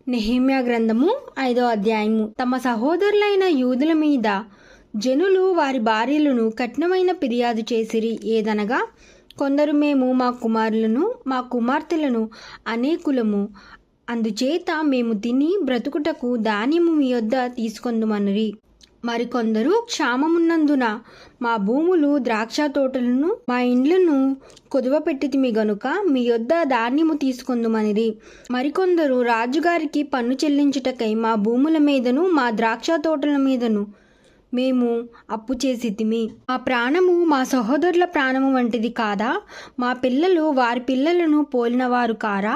నెహెమ్యా గ్రంథము 5వ అధ్యాయము. తమ సహోదరులైన యూదుల మీద జనులు వారి భార్యలను కఠినమైన ఫిర్యాదు చేసిరి. ఏదనగా, కొందరు మేము మా కుమారులను మా కుమార్తెలను అనేకులము, అందుచేత మేము తిని బ్రతుకుటకు ధాన్యము మీ యొద్ద తీసుకొందుమనిరి. మరికొందరు, క్షామమున్నందున మా భూములు ద్రాక్ష తోటలను మా ఇండ్లను కొదువపెట్టితిమి గనుక మీ యొద్ద ధాన్యము తీసుకొందుమనిరి. మరికొందరు, రాజుగారికి పన్ను చెల్లించుటకై మా భూముల మీదను మా ద్రాక్ష తోటల మీదను మేము అప్పు చేసితిమి. మా ప్రాణము మా సహోదరుల ప్రాణము వంటిది కాదా? మా పిల్లలు వారి పిల్లలను పోలినవారు కారా?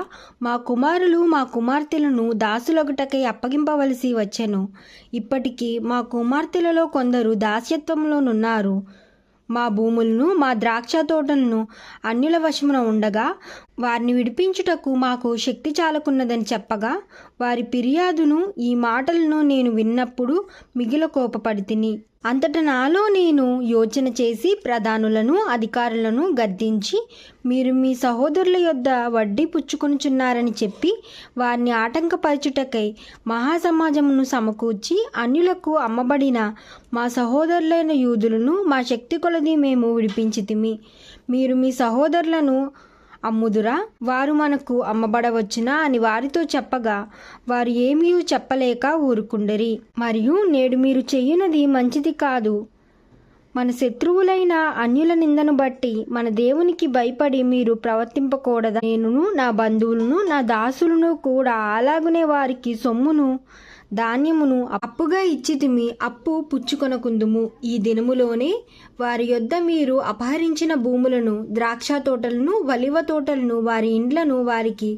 మా కుమారులు మా కుమార్తెలను దాసులొకటకై అప్పగింపవలసి వచ్చెను. ఇప్పటికీ మా కుమార్తెలలో కొందరు దాస్యత్వంలోనున్నారు. మా భూములను మా ద్రాక్ష తోటలను అన్యుల వశమున ఉండగా వారిని విడిపించుటకు మాకు శక్తి చాలకున్నదని చెప్పగా, వారి ఫిర్యాదును ఈ మాటలను నేను విన్నప్పుడు మిగిల కోపపడితిని. అంతట నాలో నేను యోచన చేసి ప్రధానులను అధికారులను గద్దించి, మీరు మీ సహోదరుల యొద్ద వడ్డీ పుచ్చుకొనుచున్నారని చెప్పి వారిని ఆటంకపరచుటకై మహాసమాజమును సమకూర్చి అన్యులకు అమ్మబడిన మా సహోదరులైన యూదులను మా శక్తి కొలది మేము విడిపించితిమి. మీరు మీ సహోదరులను అమ్ముదురా? వారు మనకు అమ్మబడవచ్చునా అని వారితో చెప్పగా, వారు ఏమీ చెప్పలేక ఊరుకుండరి. మరియు నేడు మీరు చెయ్యునది మంచిది కాదు. మన శత్రువులైన అన్యుల నిందను బట్టి మన దేవునికి భయపడి మీరు ప్రవర్తింపకూడదా? నేనును నా బంధువులను నా దాసులను కూడా అలాగునే వారికి సొమ్మును ధాన్యమును అప్పుగా ఇచ్చితిమి, అప్పు పుచ్చుకొనకుందుము. ఈ దినములోనే వారి యొద్ద మీరు అపహరించిన భూములను, ద్రాక్ష తోటలను, వలివ తోటలను, వారి ఇండ్లను వారికి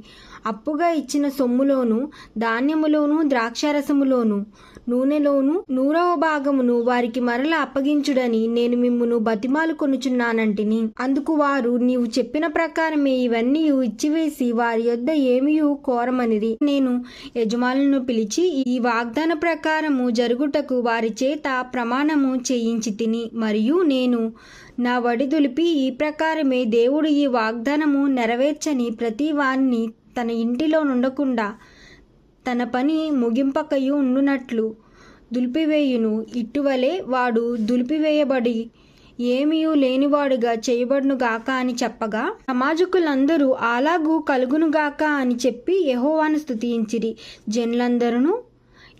అప్పుగా ఇచ్చిన సొమ్ములోను, ధాన్యములోను, ద్రాక్షారసములోను, నూనెలోను 100వ భాగమును వారికి మరల అప్పగించుడని నేను మిమ్మును బతిమాలు కొనుచున్నానంటిని. అందుకు వారు, నీవు చెప్పిన ప్రకారమే ఇవన్నీ ఇచ్చివేసి వారి యొద్ద ఏమీ కోరమనిరి. నేను యజమానులను పిలిచి ఈ వాగ్దాన ప్రకారము జరుగుటకు వారి చేత ప్రమాణము చేయించి తిని, మరియు నేను నా వడి దులిపి ఈ ప్రకారమే దేవుడు ఈ వాగ్దానము నెరవేర్చని ప్రతి వారిని తన ఇంటిలో నుండకుండా తన పని ముగింపకయు ఉండునట్లు దులిపివేయును. ఇటువలే వాడు దులిపివేయబడి ఏమీ లేనివాడుగా చేయబడునుగాక అని చెప్పగా, సమాజకులందరూ అలాగూ కలుగునుగాక అని చెప్పి యెహోవాను స్తుతించిరి. జనులందరూ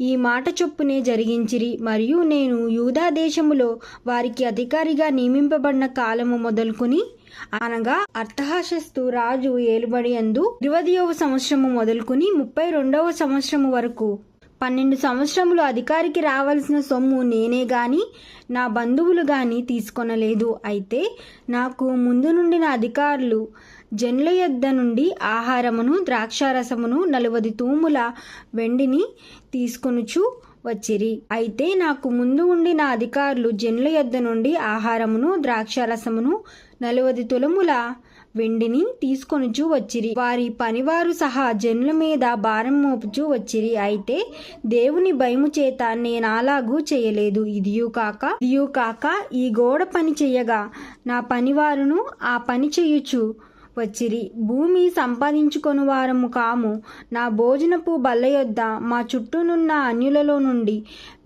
ఈ మాట చొప్పునే జరిగించిరి. మరియు నేను యూదా దేశములో వారికి అధికారిగా నియమింపబడిన కాలము మొదలుకొని, అనగా అర్తహషస్తు రాజు ఏలుబడి యందు 20వ సంవత్సరము మొదలుకొని 32వ సంవత్సరము వరకు 12 సంవత్సరములు అధికారికి రావలసిన సొమ్ము నేనే గాని నా బంధువులు గాని తీసుకొనలేదు. అయితే నాకు ముందు నుండిన అధికారులు జనుల యొద్ద నుండి ఆహారమును, ద్రాక్షారసమును, 40 తూముల వెండిని తీసుకొనుచు వచ్చిరి. అయితే నాకు ముందు ఉండిన అధికారులు జనుల యొద్ద నుండి ఆహారమును, ద్రాక్షారసమును, 40 తులముల వెండిని తీసుకొనుచు వచ్చిరి. వారి పనివారు సహా జనుల మీద భారం మోపుచూ వచ్చిరి. అయితే దేవుని భయము చేత నేనాలాగూ చేయలేదు. ఇదియు కాక ఈ గోడ పని చెయ్యగా నా పనివారును ఆ పని చేయుచు వచ్చిరి. భూమి సంపాదించుకొని వారము కాము. నా భోజనపు బల్ల యొద్ద మా చుట్టూనున్న అన్యులలో నుండి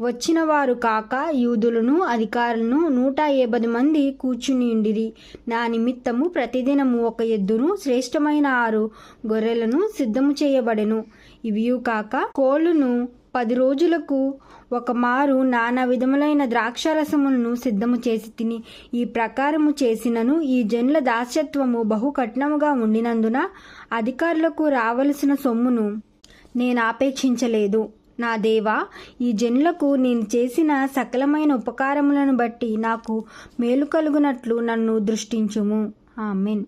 వచ్చిన వారు కాక యూదులను అధికారులను 150 మంది కూర్చునిండిరి. నా నిమిత్తము ప్రతిదినము 1 ఎద్దును, శ్రేష్టమైన 6 గొర్రెలను సిద్ధము చేయబడెను. ఇవియు కాక కోళ్ళును 10 రోజులకు ఒక మారు నానా విధములైన ద్రాక్షారసములను సిద్ధము చేసి తిని, ఈ ప్రకారము చేసినను ఈ జనుల దాస్యత్వము బహు కఠినముగా ఉండినందున అధికారులకు రావలసిన సొమ్మును నేను ఆపేక్షించలేదు. నా దేవా, ఈ జనులకు నేను చేసిన సకలమైన ఉపకారములను బట్టి నాకు మేలు కలుగునట్లు నన్ను దృష్టించుము. ఆమేన్.